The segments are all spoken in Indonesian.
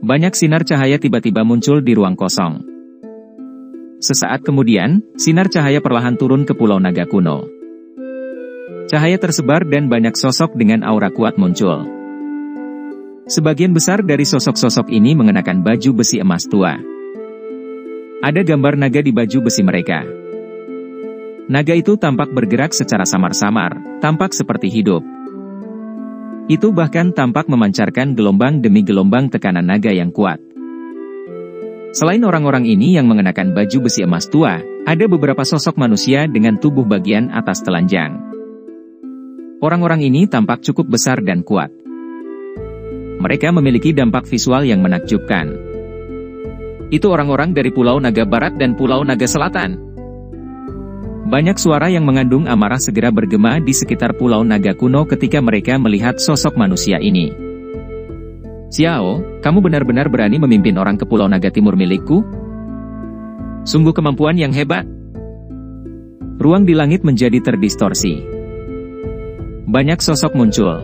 Banyak sinar cahaya tiba-tiba muncul di ruang kosong. Sesaat kemudian, sinar cahaya perlahan turun ke Pulau Naga kuno. Cahaya tersebar dan banyak sosok dengan aura kuat muncul. Sebagian besar dari sosok-sosok ini mengenakan baju besi emas tua. Ada gambar naga di baju besi mereka. Naga itu tampak bergerak secara samar-samar, tampak seperti hidup. Itu bahkan tampak memancarkan gelombang demi gelombang tekanan naga yang kuat. Selain orang-orang ini yang mengenakan baju besi emas tua, ada beberapa sosok manusia dengan tubuh bagian atas telanjang. Orang-orang ini tampak cukup besar dan kuat. Mereka memiliki dampak visual yang menakjubkan. Itu orang-orang dari Pulau Naga Barat dan Pulau Naga Selatan. Banyak suara yang mengandung amarah segera bergema di sekitar Pulau Naga kuno ketika mereka melihat sosok manusia ini. Xiao, kamu benar-benar berani memimpin orang ke Pulau Naga Timur milikku? Sungguh kemampuan yang hebat. Ruang di langit menjadi terdistorsi. Banyak sosok muncul.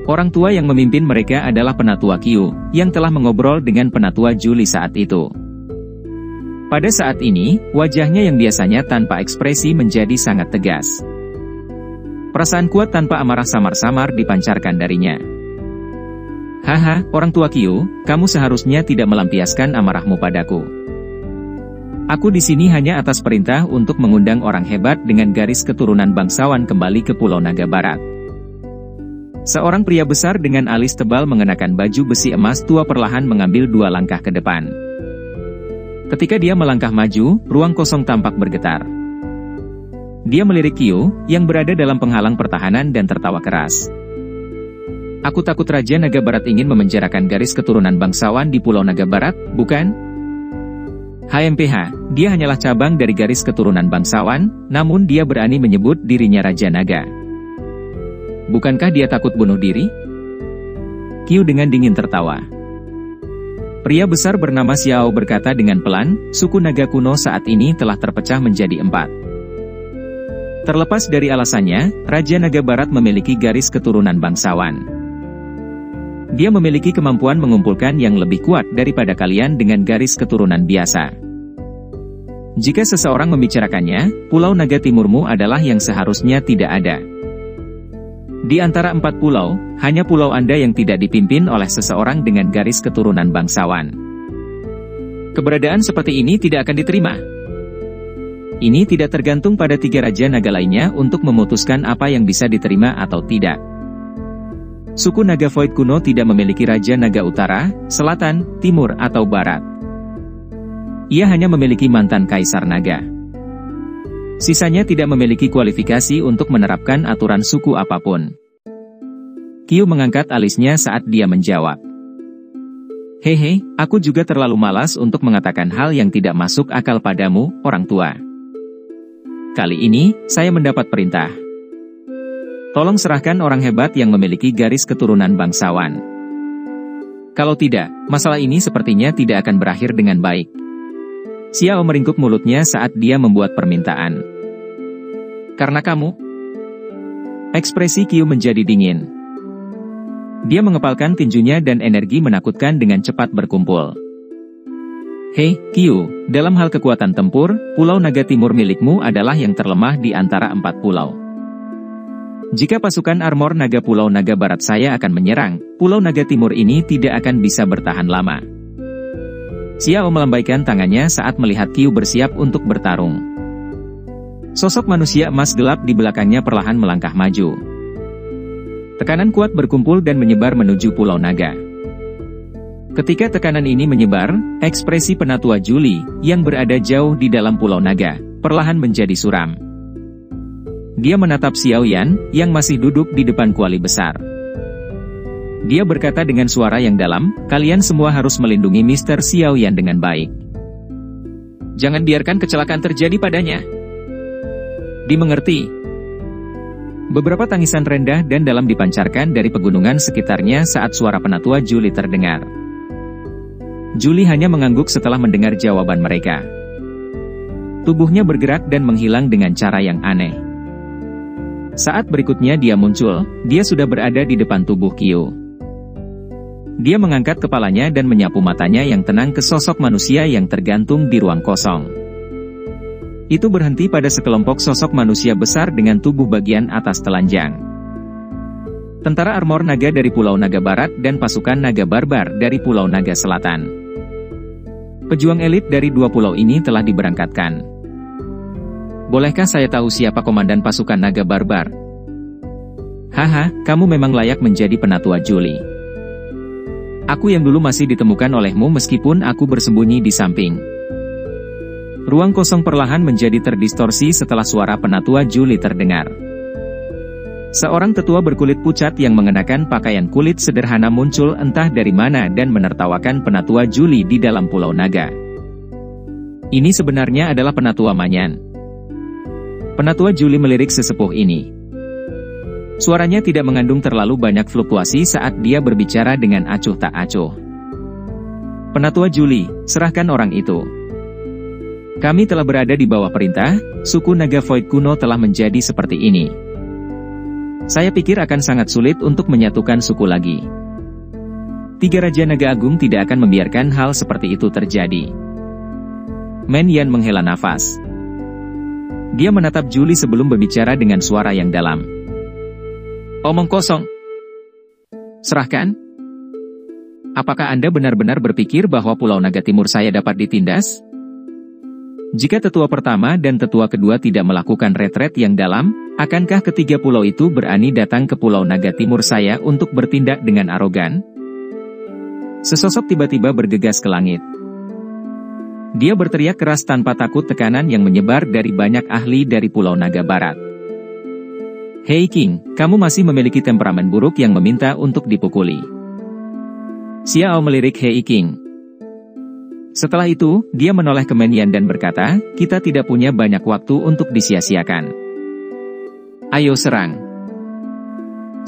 Orang tua yang memimpin mereka adalah Penatua Qiu, yang telah mengobrol dengan Penatua Julie saat itu. Pada saat ini, wajahnya yang biasanya tanpa ekspresi menjadi sangat tegas. Perasaan kuat tanpa amarah samar-samar dipancarkan darinya. Haha, orang tua Qiu, kamu seharusnya tidak melampiaskan amarahmu padaku. Aku di sini hanya atas perintah untuk mengundang orang hebat dengan garis keturunan bangsawan kembali ke Pulau Naga Barat. Seorang pria besar dengan alis tebal mengenakan baju besi emas tua perlahan mengambil 2 langkah ke depan. Ketika dia melangkah maju, ruang kosong tampak bergetar. Dia melirik Qiu, yang berada dalam penghalang pertahanan dan tertawa keras. Aku takut Raja Naga Barat ingin memenjarakan garis keturunan bangsawan di Pulau Naga Barat, bukan? HMPH, dia hanyalah cabang dari garis keturunan bangsawan, namun dia berani menyebut dirinya Raja Naga. Bukankah dia takut bunuh diri? Qiu dengan dingin tertawa. Pria besar bernama Xiao berkata dengan pelan, suku naga kuno saat ini telah terpecah menjadi 4. Terlepas dari alasannya, Raja Naga Barat memiliki garis keturunan bangsawan. Dia memiliki kemampuan mengumpulkan yang lebih kuat daripada kalian dengan garis keturunan biasa. Jika seseorang membicarakannya, Pulau Naga Timurmu adalah yang seharusnya tidak ada. Di antara 4 pulau, hanya pulau Anda yang tidak dipimpin oleh seseorang dengan garis keturunan bangsawan. Keberadaan seperti ini tidak akan diterima. Ini tidak tergantung pada 3 Raja Naga lainnya untuk memutuskan apa yang bisa diterima atau tidak. Suku Naga Void kuno tidak memiliki Raja Naga Utara, Selatan, Timur, atau Barat. Ia hanya memiliki mantan Kaisar Naga. Sisanya tidak memiliki kualifikasi untuk menerapkan aturan suku apapun. Qiu mengangkat alisnya saat dia menjawab. Hehe, aku juga terlalu malas untuk mengatakan hal yang tidak masuk akal padamu, orang tua. Kali ini, saya mendapat perintah. Tolong serahkan orang hebat yang memiliki garis keturunan bangsawan. Kalau tidak, masalah ini sepertinya tidak akan berakhir dengan baik. Xiao meringkuk mulutnya saat dia membuat permintaan. Karena kamu? Ekspresi Qiu menjadi dingin. Dia mengepalkan tinjunya dan energi menakutkan dengan cepat berkumpul. Hei, Qiu, dalam hal kekuatan tempur, Pulau Naga Timur milikmu adalah yang terlemah di antara 4 pulau. Jika pasukan armor naga Pulau Naga Barat saya akan menyerang, Pulau Naga Timur ini tidak akan bisa bertahan lama. Xiao melambaikan tangannya saat melihat Qiu bersiap untuk bertarung. Sosok manusia emas gelap di belakangnya perlahan melangkah maju. Tekanan kuat berkumpul dan menyebar menuju Pulau Naga. Ketika tekanan ini menyebar, ekspresi Penatua Julie, yang berada jauh di dalam Pulau Naga, perlahan menjadi suram. Dia menatap Xiaoyan, yang masih duduk di depan kuali besar. Dia berkata dengan suara yang dalam, kalian semua harus melindungi Mr. Xiaoyan dengan baik. Jangan biarkan kecelakaan terjadi padanya. Dimengerti. Beberapa tangisan rendah dan dalam dipancarkan dari pegunungan sekitarnya saat suara Penatua Julie terdengar. Julie hanya mengangguk setelah mendengar jawaban mereka. Tubuhnya bergerak dan menghilang dengan cara yang aneh. Saat berikutnya dia muncul, dia sudah berada di depan tubuh Qiu. Dia mengangkat kepalanya dan menyapu matanya yang tenang ke sosok manusia yang tergantung di ruang kosong. Itu berhenti pada sekelompok sosok manusia besar dengan tubuh bagian atas telanjang. Tentara armor naga dari Pulau Naga Barat dan pasukan naga barbar dari Pulau Naga Selatan. Pejuang elit dari dua pulau ini telah diberangkatkan. Bolehkah saya tahu siapa komandan pasukan naga barbar? Haha, kamu memang layak menjadi penatua Julie. Aku yang dulu masih ditemukan olehmu meskipun aku bersembunyi di samping. Ruang kosong perlahan menjadi terdistorsi setelah suara penatua Julie terdengar. Seorang tetua berkulit pucat yang mengenakan pakaian kulit sederhana muncul entah dari mana dan menertawakan penatua Julie di dalam Pulau Naga. Ini sebenarnya adalah penatua Manyan. Penatua Julie melirik sesepuh ini. Suaranya tidak mengandung terlalu banyak fluktuasi saat dia berbicara dengan acuh tak acuh. Penatua Julie, serahkan orang itu. Kami telah berada di bawah perintah, suku Naga Void kuno telah menjadi seperti ini. Saya pikir akan sangat sulit untuk menyatukan suku lagi. Tiga Raja Naga Agung tidak akan membiarkan hal seperti itu terjadi. Man Yan menghela nafas. Dia menatap Julie sebelum berbicara dengan suara yang dalam. Omong kosong. Serahkan? Apakah Anda benar-benar berpikir bahwa Pulau Naga Timur saya dapat ditindas? Jika tetua pertama dan tetua kedua tidak melakukan retret yang dalam, akankah ketiga pulau itu berani datang ke Pulau Naga Timur saya untuk bertindak dengan arogan? Sesosok tiba-tiba bergegas ke langit. Dia berteriak keras tanpa takut tekanan yang menyebar dari banyak ahli dari Pulau Naga Barat. Hei King, kamu masih memiliki temperamen buruk yang meminta untuk dipukuli. Xiao melirik Hei King. Setelah itu, dia menoleh ke Man Yan dan berkata, kita tidak punya banyak waktu untuk disia-siakan. Ayo serang.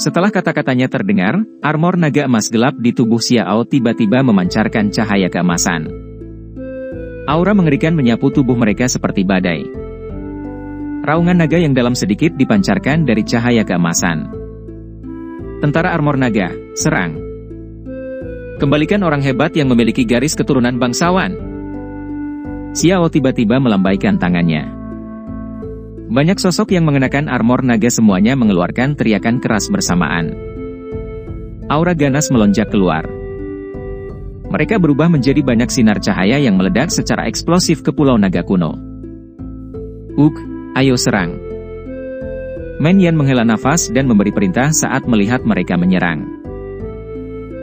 Setelah kata-katanya terdengar, armor naga emas gelap di tubuh Xiao tiba-tiba memancarkan cahaya keemasan. Aura mengerikan menyapu tubuh mereka seperti badai. Raungan naga yang dalam sedikit dipancarkan dari cahaya keemasan. Tentara armor naga, serang. Kembalikan orang hebat yang memiliki garis keturunan bangsawan. Xiao tiba-tiba melambaikan tangannya. Banyak sosok yang mengenakan armor naga semuanya mengeluarkan teriakan keras bersamaan. Aura ganas melonjak keluar. Mereka berubah menjadi banyak sinar cahaya yang meledak secara eksplosif ke Pulau Naga kuno. Ayo serang. Man Yan menghela nafas dan memberi perintah saat melihat mereka menyerang.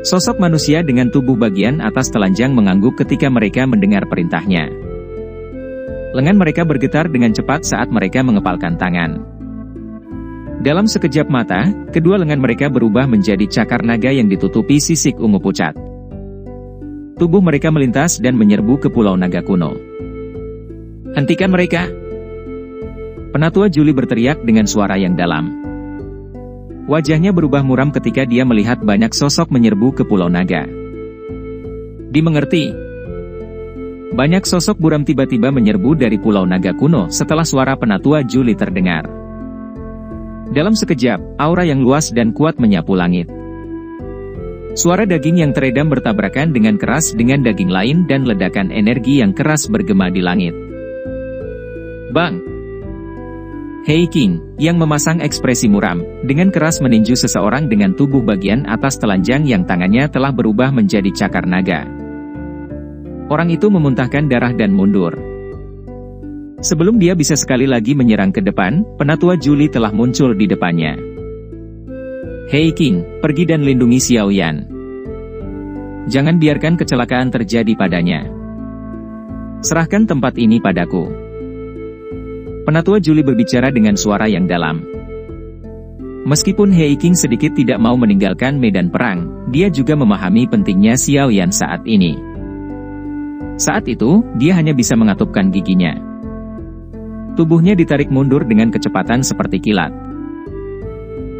Sosok manusia dengan tubuh bagian atas telanjang mengangguk ketika mereka mendengar perintahnya. Lengan mereka bergetar dengan cepat saat mereka mengepalkan tangan. Dalam sekejap mata, kedua lengan mereka berubah menjadi cakar naga yang ditutupi sisik ungu pucat. Tubuh mereka melintas dan menyerbu ke Pulau Naga kuno. Hentikan mereka! Penatua Julie berteriak dengan suara yang dalam. Wajahnya berubah muram ketika dia melihat banyak sosok menyerbu ke Pulau Naga. Dimengerti. Banyak sosok buram tiba-tiba menyerbu dari Pulau Naga kuno setelah suara Penatua Julie terdengar. Dalam sekejap, aura yang luas dan kuat menyapu langit. Suara daging yang teredam bertabrakan dengan keras dengan daging lain dan ledakan energi yang keras bergema di langit. Bang! Hei King, yang memasang ekspresi muram, dengan keras meninju seseorang dengan tubuh bagian atas telanjang yang tangannya telah berubah menjadi cakar naga. Orang itu memuntahkan darah dan mundur. Sebelum dia bisa sekali lagi menyerang ke depan, Penatua Julie telah muncul di depannya. Hei King, pergi dan lindungi Xiao Yan. Jangan biarkan kecelakaan terjadi padanya. Serahkan tempat ini padaku. Penatua Julie berbicara dengan suara yang dalam. Meskipun Hei King sedikit tidak mau meninggalkan medan perang, dia juga memahami pentingnya Xiao Yan saat ini. Saat itu, dia hanya bisa mengatupkan giginya. Tubuhnya ditarik mundur dengan kecepatan seperti kilat.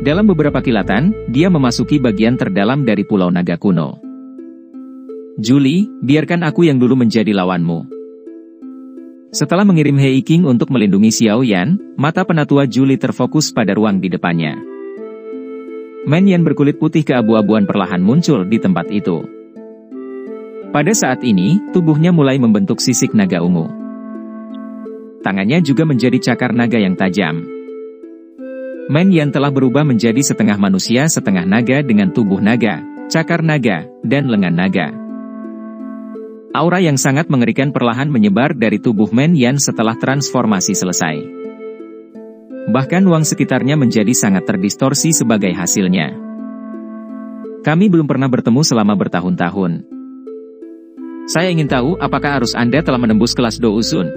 Dalam beberapa kilatan, dia memasuki bagian terdalam dari Pulau Naga kuno. Julie, biarkan aku yang dulu menjadi lawanmu. Setelah mengirim Hei King untuk melindungi Xiao Yan, mata Penatua Julie terfokus pada ruang di depannya. Men Yan berkulit putih keabu-abuan perlahan muncul di tempat itu. Pada saat ini, tubuhnya mulai membentuk sisik naga ungu. Tangannya juga menjadi cakar naga yang tajam. Men Yan telah berubah menjadi setengah manusia setengah naga dengan tubuh naga, cakar naga, dan lengan naga. Aura yang sangat mengerikan perlahan menyebar dari tubuh Men Yan setelah transformasi selesai. Bahkan ruang sekitarnya menjadi sangat terdistorsi sebagai hasilnya. Kami belum pernah bertemu selama bertahun-tahun. Saya ingin tahu apakah arus Anda telah menembus kelas Douzun.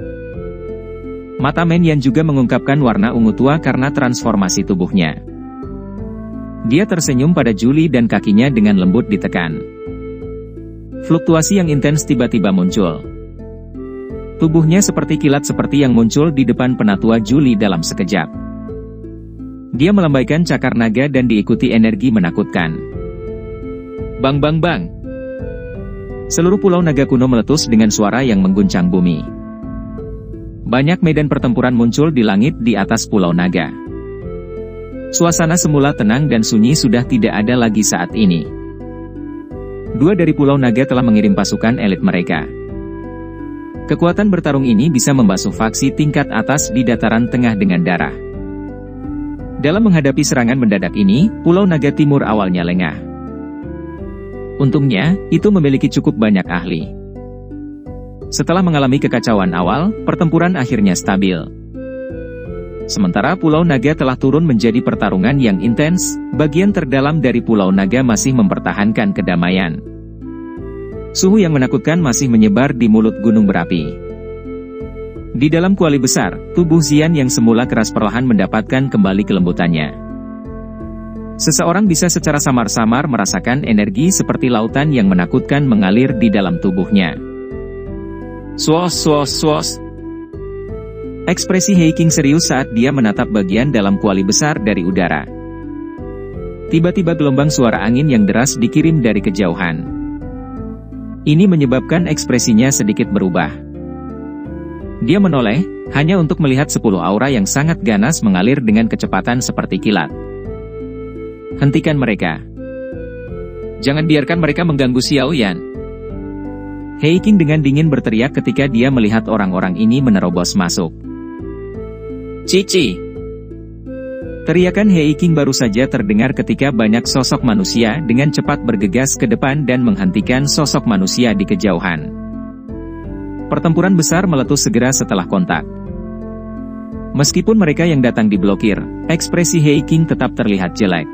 Mata Men Yan juga mengungkapkan warna ungu tua karena transformasi tubuhnya. Dia tersenyum pada Julie dan kakinya dengan lembut ditekan. Fluktuasi yang intens tiba-tiba muncul. Tubuhnya seperti kilat seperti yang muncul di depan penatua Julie dalam sekejap. Dia melambaikan cakar naga dan diikuti energi menakutkan. Bang bang bang. Seluruh pulau naga kuno meletus dengan suara yang mengguncang bumi. Banyak medan pertempuran muncul di langit di atas pulau naga. Suasana semula tenang dan sunyi sudah tidak ada lagi saat ini. Dua dari pulau naga telah mengirim pasukan elit mereka. Kekuatan bertarung ini bisa membasuh faksi tingkat atas di dataran tengah dengan darah. Dalam menghadapi serangan mendadak ini, Pulau Naga Timur awalnya lengah. Untungnya, itu memiliki cukup banyak ahli. Setelah mengalami kekacauan awal, pertempuran akhirnya stabil. Sementara Pulau Naga telah turun menjadi pertarungan yang intens, bagian terdalam dari Pulau Naga masih mempertahankan kedamaian. Suhu yang menakutkan masih menyebar di mulut gunung berapi. Di dalam kuali besar, tubuh Xian yang semula keras perlahan mendapatkan kembali kelembutannya. Seseorang bisa secara samar-samar merasakan energi seperti lautan yang menakutkan mengalir di dalam tubuhnya. Swos swos swos. Ekspresi Hei Qing serius saat dia menatap bagian dalam kuali besar dari udara. Tiba-tiba gelombang suara angin yang deras dikirim dari kejauhan. Ini menyebabkan ekspresinya sedikit berubah. Dia menoleh, hanya untuk melihat 10 aura yang sangat ganas mengalir dengan kecepatan seperti kilat. Hentikan mereka. Jangan biarkan mereka mengganggu Xiao Yan. Hei Qing dengan dingin berteriak ketika dia melihat orang-orang ini menerobos masuk. Cici! Teriakan Hei Qing baru saja terdengar ketika banyak sosok manusia dengan cepat bergegas ke depan dan menghentikan sosok manusia di kejauhan. Pertempuran besar meletus segera setelah kontak. Meskipun mereka yang datang diblokir, ekspresi Hei Qing tetap terlihat jelek.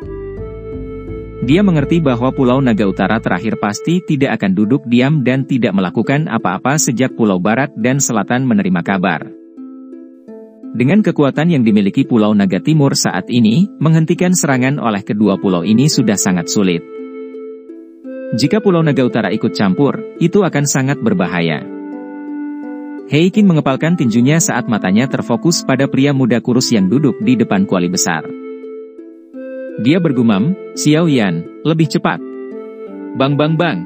Dia mengerti bahwa Pulau Naga Utara terakhir pasti tidak akan duduk diam dan tidak melakukan apa-apa sejak Pulau Barat dan Selatan menerima kabar. Dengan kekuatan yang dimiliki Pulau Naga Timur saat ini, menghentikan serangan oleh kedua pulau ini sudah sangat sulit. Jika Pulau Naga Utara ikut campur, itu akan sangat berbahaya. Hei Qing mengepalkan tinjunya saat matanya terfokus pada pria muda kurus yang duduk di depan kuali besar. Dia bergumam, Xiao Yan, lebih cepat. Bang bang bang.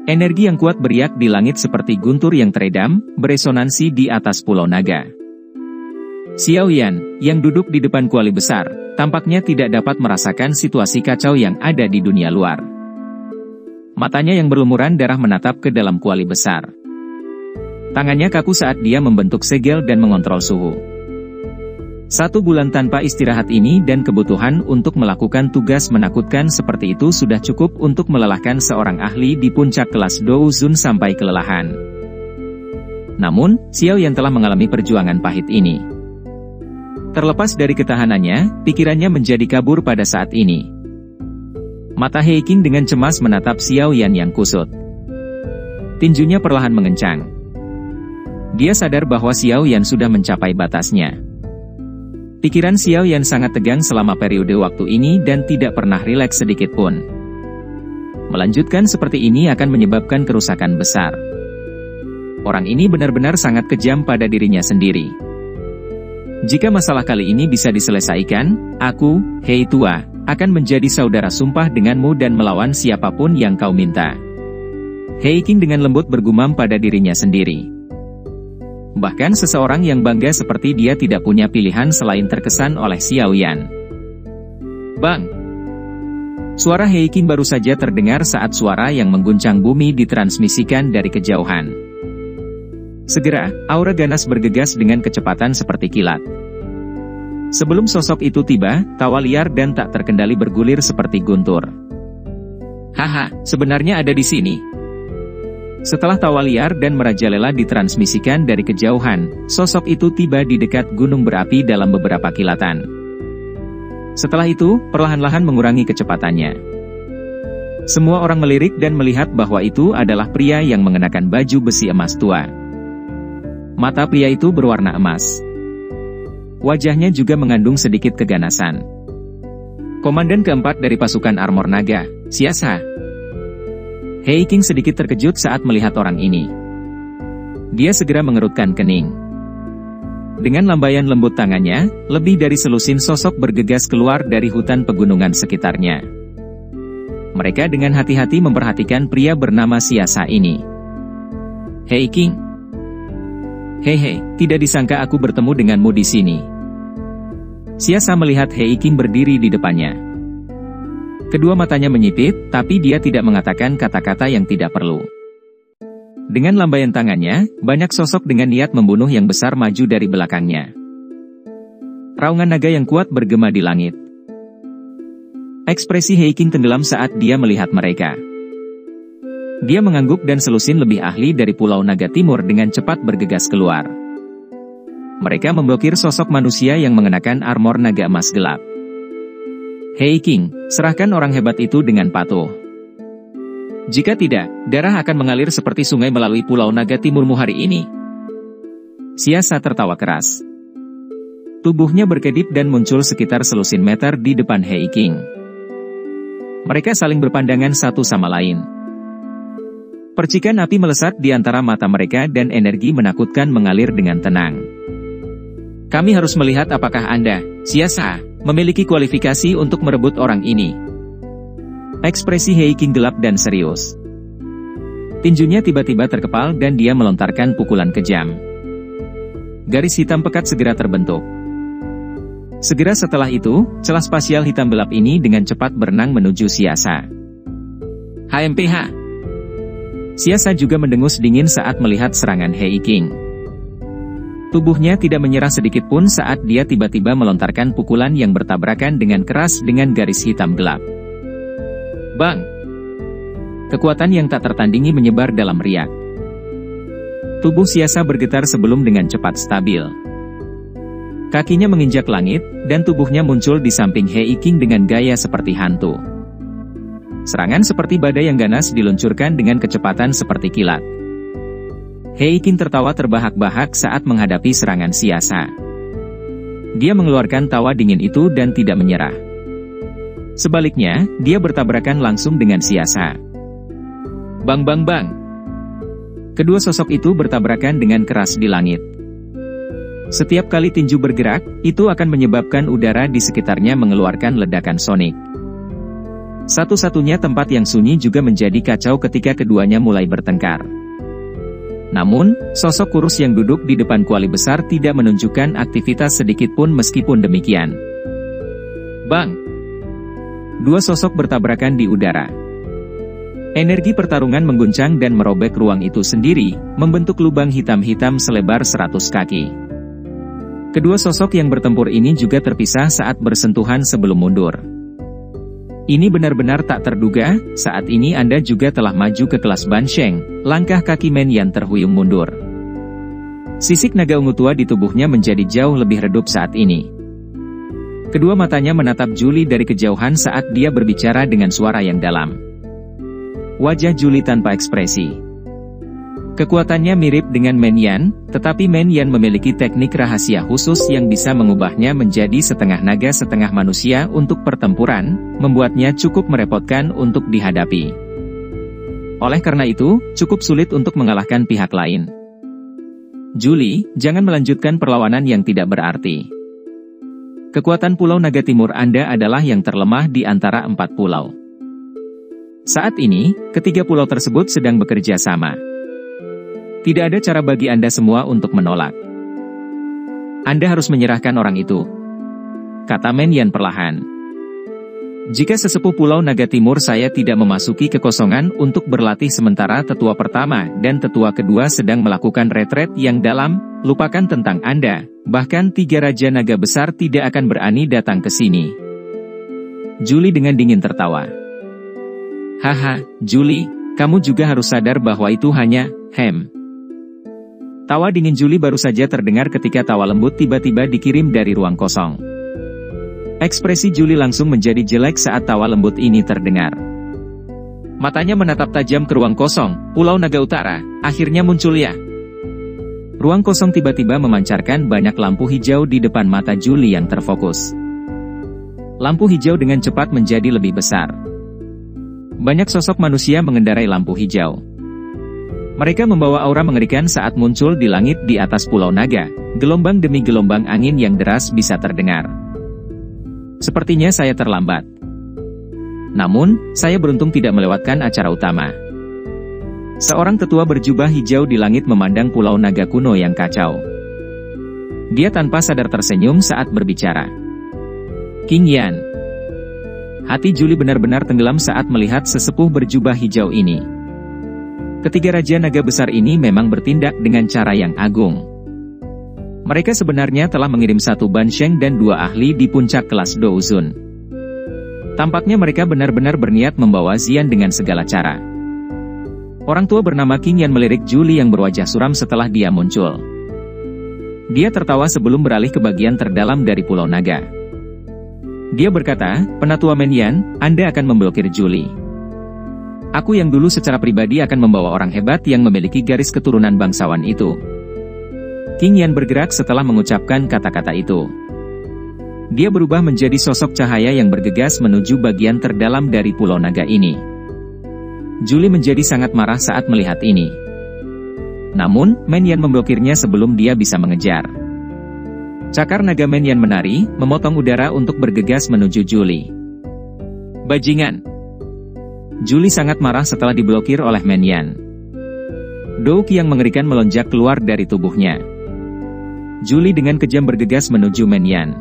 Energi yang kuat beriak di langit seperti guntur yang teredam, beresonansi di atas Pulau Naga. Xiao Yan, yang duduk di depan kuali besar, tampaknya tidak dapat merasakan situasi kacau yang ada di dunia luar. Matanya yang berlumuran darah menatap ke dalam kuali besar. Tangannya kaku saat dia membentuk segel dan mengontrol suhu. 1 bulan tanpa istirahat ini dan kebutuhan untuk melakukan tugas menakutkan seperti itu sudah cukup untuk melelahkan seorang ahli di puncak kelas Douzun sampai kelelahan. Namun, Xiao Yan telah mengalami perjuangan pahit ini. Terlepas dari ketahanannya, pikirannya menjadi kabur pada saat ini. Mata Hei Qing dengan cemas menatap Xiao Yan yang kusut. Tinjunya perlahan mengencang. Dia sadar bahwa Xiao Yan sudah mencapai batasnya. Pikiran Xiao Yan sangat tegang selama periode waktu ini dan tidak pernah rileks sedikit pun. Melanjutkan seperti ini akan menyebabkan kerusakan besar. Orang ini benar-benar sangat kejam pada dirinya sendiri. Jika masalah kali ini bisa diselesaikan, aku, Hei Tua, akan menjadi saudara sumpah denganmu dan melawan siapapun yang kau minta. Hei Qing dengan lembut bergumam pada dirinya sendiri. Bahkan seseorang yang bangga seperti dia tidak punya pilihan selain terkesan oleh Xiao Yan. Bang! Suara Heiking baru saja terdengar saat suara yang mengguncang bumi ditransmisikan dari kejauhan. Segera, aura ganas bergegas dengan kecepatan seperti kilat. Sebelum sosok itu tiba, tawa liar dan tak terkendali bergulir seperti guntur. Haha, sebenarnya ada di sini. Setelah tawa liar dan merajalela ditransmisikan dari kejauhan, sosok itu tiba di dekat gunung berapi dalam beberapa kilatan. Setelah itu, perlahan-lahan mengurangi kecepatannya. Semua orang melirik dan melihat bahwa itu adalah pria yang mengenakan baju besi emas tua. Mata pria itu berwarna emas. Wajahnya juga mengandung sedikit keganasan. Komandan keempat dari pasukan armor naga, Siasa. Heiking sedikit terkejut saat melihat orang ini. Dia segera mengerutkan kening. Dengan lambaian lembut tangannya, lebih dari selusin sosok bergegas keluar dari hutan pegunungan sekitarnya. Mereka dengan hati-hati memperhatikan pria bernama Siasa ini. Heiking. Hei, tidak disangka aku bertemu denganmu di sini. Siasa melihat Heiking berdiri di depannya. Kedua matanya menyipit, tapi dia tidak mengatakan kata-kata yang tidak perlu. Dengan lambaian tangannya, banyak sosok dengan niat membunuh yang besar maju dari belakangnya. Raungan naga yang kuat bergema di langit. Ekspresi Heiking tenggelam saat dia melihat mereka. Dia mengangguk dan selusin lebih ahli dari Pulau Naga Timur dengan cepat bergegas keluar. Mereka memblokir sosok manusia yang mengenakan armor naga emas gelap. Heiking, serahkan orang hebat itu dengan patuh. Jika tidak, darah akan mengalir seperti sungai melalui Pulau Naga Timurmu hari ini. Siasa tertawa keras. Tubuhnya berkedip dan muncul sekitar selusin meter di depan Heiking. Mereka saling berpandangan satu sama lain. Percikan api melesat di antara mata mereka dan energi menakutkan mengalir dengan tenang. Kami harus melihat apakah Anda, Siasa, memiliki kualifikasi untuk merebut orang ini. Ekspresi Heiking gelap dan serius. Tinjunya tiba-tiba terkepal dan dia melontarkan pukulan kejam. Garis hitam pekat segera terbentuk. Segera setelah itu, celah spasial hitam gelap ini dengan cepat berenang menuju Siasa. HMPH. Siasa juga mendengus dingin saat melihat serangan Heiking. Tubuhnya tidak menyerah sedikit pun saat dia tiba-tiba melontarkan pukulan yang bertabrakan dengan keras dengan garis hitam gelap. Bang! Kekuatan yang tak tertandingi menyebar dalam riak. Tubuh Siasa bergetar sebelum dengan cepat stabil. Kakinya menginjak langit, dan tubuhnya muncul di samping Heiking dengan gaya seperti hantu. Serangan seperti badai yang ganas diluncurkan dengan kecepatan seperti kilat. Heiking tertawa terbahak-bahak saat menghadapi serangan Siasa. Dia mengeluarkan tawa dingin itu dan tidak menyerah. Sebaliknya, dia bertabrakan langsung dengan Siasa. Bang bang bang. Kedua sosok itu bertabrakan dengan keras di langit. Setiap kali tinju bergerak, itu akan menyebabkan udara di sekitarnya mengeluarkan ledakan sonik. Satu-satunya tempat yang sunyi juga menjadi kacau ketika keduanya mulai bertengkar. Namun, sosok kurus yang duduk di depan kuali besar tidak menunjukkan aktivitas sedikitpun meskipun demikian. Bang! Dua sosok bertabrakan di udara. Energi pertarungan mengguncang dan merobek ruang itu sendiri, membentuk lubang hitam-hitam selebar 100 kaki. Kedua sosok yang bertempur ini juga terpisah saat bersentuhan sebelum mundur. Ini benar-benar tak terduga, saat ini Anda juga telah maju ke kelas Bansheng, langkah kaki Men Yan terhuyung mundur. Sisik naga ungu tua di tubuhnya menjadi jauh lebih redup saat ini. Kedua matanya menatap Julie dari kejauhan saat dia berbicara dengan suara yang dalam. Wajah Julie tanpa ekspresi. Kekuatannya mirip dengan Men Yan, tetapi Men Yan memiliki teknik rahasia khusus yang bisa mengubahnya menjadi setengah naga setengah manusia untuk pertempuran, membuatnya cukup merepotkan untuk dihadapi. Oleh karena itu, cukup sulit untuk mengalahkan pihak lain. Julie, jangan melanjutkan perlawanan yang tidak berarti. Kekuatan Pulau Naga Timur Anda adalah yang terlemah di antara 4 pulau. Saat ini, ketiga pulau tersebut sedang bekerja sama. Tidak ada cara bagi Anda semua untuk menolak. Anda harus menyerahkan orang itu, kata Men Yan perlahan. Jika sesepuh Pulau Naga Timur saya tidak memasuki kekosongan untuk berlatih sementara tetua pertama dan tetua kedua sedang melakukan retret yang dalam, lupakan tentang Anda, bahkan 3 Raja Naga Besar tidak akan berani datang ke sini. Julie dengan dingin tertawa. Haha, Julie, kamu juga harus sadar bahwa itu hanya, Tawa dingin Julie baru saja terdengar ketika tawa lembut tiba-tiba dikirim dari ruang kosong. Ekspresi Julie langsung menjadi jelek saat tawa lembut ini terdengar. Matanya menatap tajam ke ruang kosong, Pulau Naga Utara, akhirnya muncul ya. Ruang kosong tiba-tiba memancarkan banyak lampu hijau di depan mata Julie yang terfokus. Lampu hijau dengan cepat menjadi lebih besar. Banyak sosok manusia mengendarai lampu hijau. Mereka membawa aura mengerikan saat muncul di langit di atas Pulau Naga, gelombang demi gelombang angin yang deras bisa terdengar. Sepertinya saya terlambat. Namun, saya beruntung tidak melewatkan acara utama. Seorang tetua berjubah hijau di langit memandang Pulau Naga kuno yang kacau. Dia tanpa sadar tersenyum saat berbicara. King Yan. Hati Julie benar-benar tenggelam saat melihat sesepuh berjubah hijau ini. Ketiga Raja Naga Besar ini memang bertindak dengan cara yang agung. Mereka sebenarnya telah mengirim 1 Bansheng dan 2 ahli di puncak kelas Douzun. Tampaknya mereka benar-benar berniat membawa Xian dengan segala cara. Orang tua bernama King Yan melirik Julie yang berwajah suram setelah dia muncul. Dia tertawa sebelum beralih ke bagian terdalam dari Pulau Naga. Dia berkata, Penatua Menyan, Anda akan memblokir Julie. Aku yang dulu secara pribadi akan membawa orang hebat yang memiliki garis keturunan bangsawan itu. King Yan bergerak setelah mengucapkan kata-kata itu. Dia berubah menjadi sosok cahaya yang bergegas menuju bagian terdalam dari Pulau Naga ini. Julie menjadi sangat marah saat melihat ini. Namun, Menyan memblokirnya sebelum dia bisa mengejar. Cakar naga Menyan menari, memotong udara untuk bergegas menuju Julie. Bajingan! Julie sangat marah setelah diblokir oleh Menyan. Douki yang mengerikan melonjak keluar dari tubuhnya. Julie dengan kejam bergegas menuju Menyan.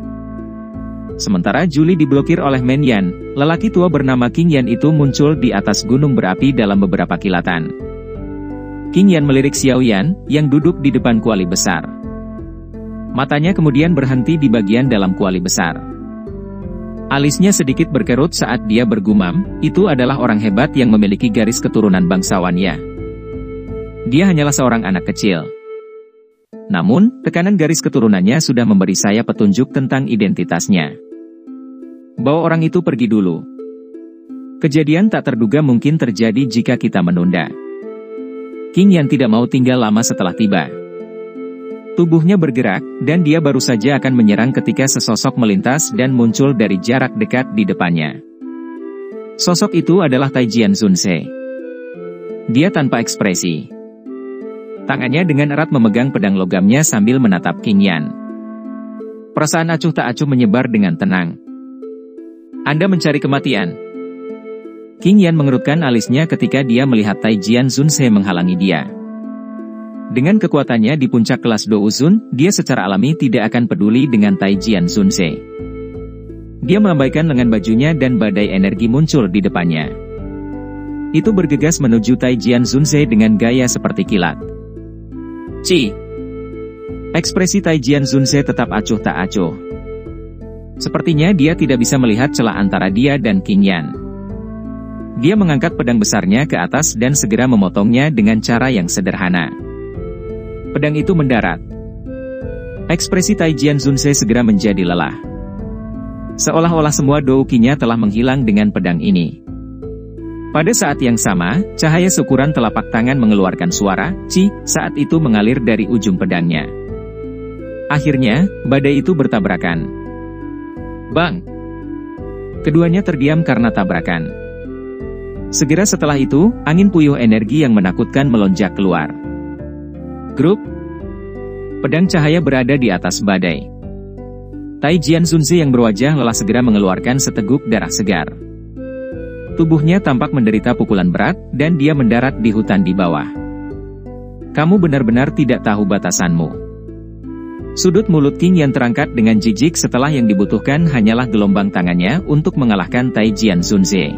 Sementara Julie diblokir oleh Menyan, lelaki tua bernama King Yan itu muncul di atas gunung berapi dalam beberapa kilatan. King Yan melirik Xiao Yan, yang duduk di depan kuali besar. Matanya kemudian berhenti di bagian dalam kuali besar. Alisnya sedikit berkerut saat dia bergumam, itu adalah orang hebat yang memiliki garis keturunan bangsawan ya. Dia hanyalah seorang anak kecil. Namun, tekanan garis keturunannya sudah memberi saya petunjuk tentang identitasnya. Bawa orang itu pergi dulu. Kejadian tak terduga mungkin terjadi jika kita menunda. King Yan tidak mau tinggal lama setelah tiba. Tubuhnya bergerak, dan dia baru saja akan menyerang ketika sesosok melintas dan muncul dari jarak dekat di depannya. Sosok itu adalah Taijian Zunse. Dia tanpa ekspresi. Tangannya dengan erat memegang pedang logamnya sambil menatap King Yan. Perasaan acuh tak acuh menyebar dengan tenang. Anda mencari kematian. King Yan mengerutkan alisnya ketika dia melihat Taijian Zunse menghalangi dia. Dengan kekuatannya di puncak kelas Douzun, dia secara alami tidak akan peduli dengan Taijian Zunse. Dia melambaikan lengan bajunya dan badai energi muncul di depannya. Itu bergegas menuju Taijian Zunse dengan gaya seperti kilat. Ci. Ekspresi Taijian Zunse tetap acuh tak acuh. Sepertinya dia tidak bisa melihat celah antara dia dan King Yan. Dia mengangkat pedang besarnya ke atas dan segera memotongnya dengan cara yang sederhana. Pedang itu mendarat. Ekspresi Taijian Zunse segera menjadi lelah. Seolah-olah semua doukinya telah menghilang dengan pedang ini. Pada saat yang sama, cahaya seukuran telapak tangan mengeluarkan suara, "Ci," saat itu mengalir dari ujung pedangnya. Akhirnya, badai itu bertabrakan. Bang! Keduanya terdiam karena tabrakan. Segera setelah itu, angin puyuh energi yang menakutkan melonjak keluar. Grup! Pedang cahaya berada di atas badai. Taijian Zunse yang berwajah lelah segera mengeluarkan seteguk darah segar. Tubuhnya tampak menderita pukulan berat, dan dia mendarat di hutan di bawah. Kamu benar-benar tidak tahu batasanmu. Sudut mulut King Yan terangkat dengan jijik setelah yang dibutuhkan hanyalah gelombang tangannya untuk mengalahkan Taijian Zunze.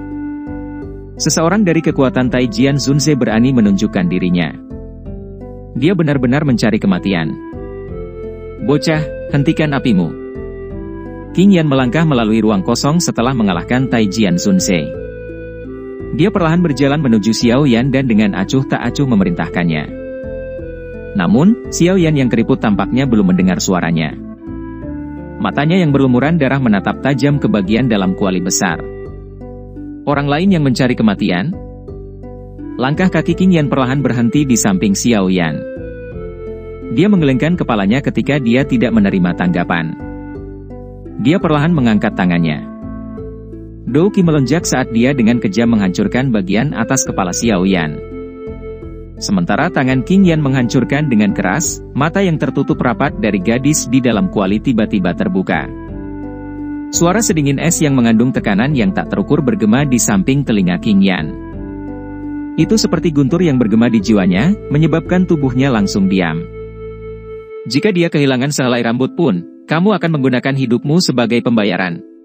Seseorang dari kekuatan Taijian Zunze berani menunjukkan dirinya. Dia benar-benar mencari kematian. Bocah, hentikan apimu. King Yan melangkah melalui ruang kosong setelah mengalahkan Taijian Zunze. Dia perlahan berjalan menuju Xiao Yan dan dengan acuh tak acuh memerintahkannya. Namun, Xiao Yan yang keriput tampaknya belum mendengar suaranya. Matanya yang berlumuran darah menatap tajam ke bagian dalam kuali besar. Orang lain yang mencari kematian? Langkah kaki King Yan perlahan berhenti di samping Xiao Yan. Dia menggelengkan kepalanya ketika dia tidak menerima tanggapan. Dia perlahan mengangkat tangannya. Dou Qi melonjak saat dia dengan kejam menghancurkan bagian atas kepala Xiao Yan. Sementara tangan King Yan menghancurkan dengan keras, mata yang tertutup rapat dari gadis di dalam kuali tiba-tiba terbuka. Suara sedingin es yang mengandung tekanan yang tak terukur bergema di samping telinga King Yan. Itu seperti guntur yang bergema di jiwanya, menyebabkan tubuhnya langsung diam. Jika dia kehilangan sehelai rambut pun, kamu akan menggunakan hidupmu sebagai pembayaran.